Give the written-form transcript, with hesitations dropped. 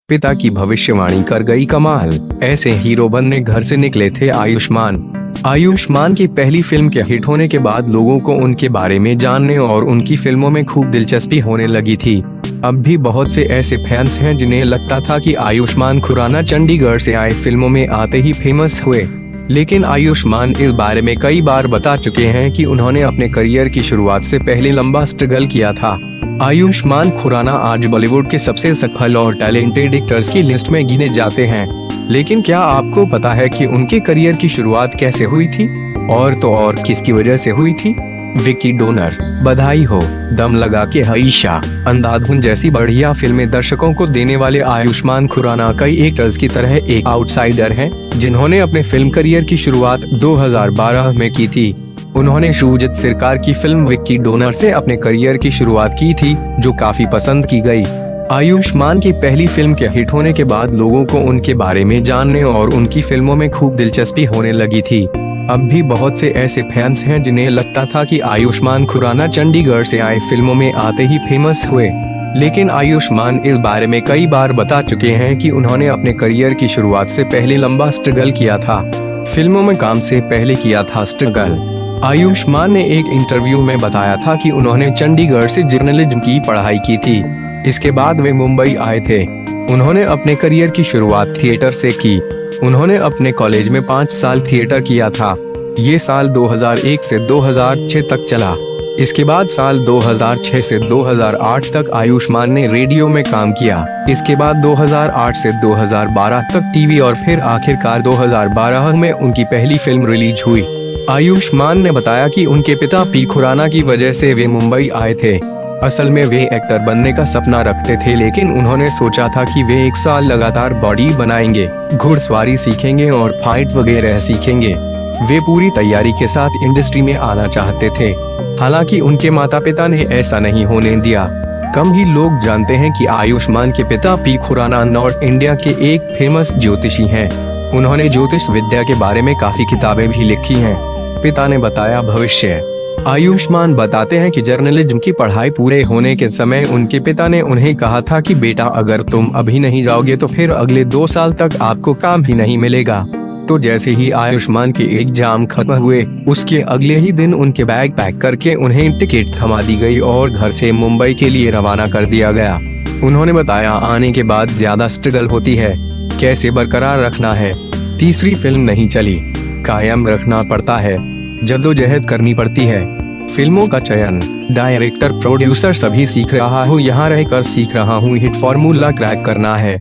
पिता की भविष्यवाणी कर गई कमाल। ऐसे हीरो बनने घर से निकले थे आयुष्मान। आयुष्मान की पहली फिल्म के हिट होने के बाद लोगों को उनके बारे में जानने और उनकी फिल्मों में खूब दिलचस्पी होने लगी थी। अब भी बहुत से ऐसे फैंस हैं जिन्हें लगता था कि आयुष्मान खुराना चंडीगढ़ से आए फिल्मों में आते ही फेमस हुए, लेकिन आयुष्मान इस बारे में कई बार बता चुके हैं कि उन्होंने अपने करियर की शुरुआत से पहले लंबा स्ट्रगल किया था। आयुष्मान खुराना आज बॉलीवुड के सबसे सफल और टैलेंटेड एक्टर्स की लिस्ट में गिने जाते हैं, लेकिन क्या आपको पता है कि उनके करियर की शुरुआत कैसे हुई थी? और तो और किसकी वजह से हुई थी? विक्की डोनर, बधाई हो, दम लगा के हईशा, अंधाधुन जैसी बढ़िया फिल्में दर्शकों को देने वाले आयुष्मान खुराना कई एक्टर्स की तरह एक आउटसाइडर हैं, जिन्होंने अपने फिल्म करियर की शुरुआत 2012 में की थी। उन्होंने शुभजीत सरकार की फिल्म विक्की डोनर से अपने करियर की शुरुआत की थी, जो काफी पसंद की गई। आयुष्मान की पहली फिल्म के हिट होने के बाद लोगों को उनके बारे में जानने और उनकी फिल्मों में खूब दिलचस्पी होने लगी थी। अब भी बहुत से ऐसे फैंस हैं जिन्हें लगता था कि आयुष्मान खुराना चंडीगढ़ से आए फिल्मों में आते ही फेमस हुए, लेकिन आयुष्मान इस बारे में कई बार बता चुके हैं कि उन्होंने अपने करियर की शुरुआत से पहले लंबा स्ट्रगल किया था। फिल्मों में काम से पहले किया था स्ट्रगल। आयुष्मान ने एक इंटरव्यू में बताया था कि उन्होंने चंडीगढ़ से जर्नलिज्म की पढ़ाई की थी। इसके बाद वे मुंबई आए थे। उन्होंने अपने करियर की शुरुआत थिएटर से की। उन्होंने अपने कॉलेज में 5 साल थिएटर किया था। ये साल 2001 से 2006 तक चला। इसके बाद साल 2006 से 2008 तक आयुष्मान ने रेडियो में काम किया। इसके बाद 2008 से 2012 तक टीवी और फिर आखिरकार 2012 में उनकी पहली फिल्म रिलीज हुई। आयुष्मान ने बताया कि उनके पिता पी खुराना की वजह से वे मुंबई आए थे। असल में वे एक्टर बनने का सपना रखते थे, लेकिन उन्होंने सोचा था कि वे 1 साल लगातार बॉडी बनाएंगे, घुड़सवारी सीखेंगे और फाइट वगैरह सीखेंगे। वे पूरी तैयारी के साथ इंडस्ट्री में आना चाहते थे। हालांकि उनके माता पिता ने ऐसा नहीं होने दिया। कम ही लोग जानते हैं कि आयुष्मान के पिता पी खुराना नॉर्थ इंडिया के एक फेमस ज्योतिषी हैं। उन्होंने ज्योतिष विद्या के बारे में काफी किताबें भी लिखी हैं। पिता ने बताया भविष्य। आयुष्मान बताते हैं कि जर्नलिज्म की पढ़ाई पूरे होने के समय उनके पिता ने उन्हें कहा था कि बेटा, अगर तुम अभी नहीं जाओगे तो फिर अगले 2 साल तक आपको काम ही नहीं मिलेगा। तो जैसे ही आयुष्मान के एग्जाम खत्म हुए, उसके अगले ही दिन उनके बैग पैक करके उन्हें टिकट थमा दी गई और घर से मुंबई के लिए रवाना कर दिया गया। उन्होंने बताया, आने के बाद ज्यादा स्ट्रगल होती है, कैसे बरकरार रखना है। तीसरी फिल्म नहीं चली, कायम रखना पड़ता है, जद्दोजहद करनी पड़ती है। फिल्मों का चयन, डायरेक्टर, प्रोड्यूसर सभी सीख रहा हूँ, यहाँ रहकर सीख रहा हूँ, हिट फॉर्मूला क्रैक करना है।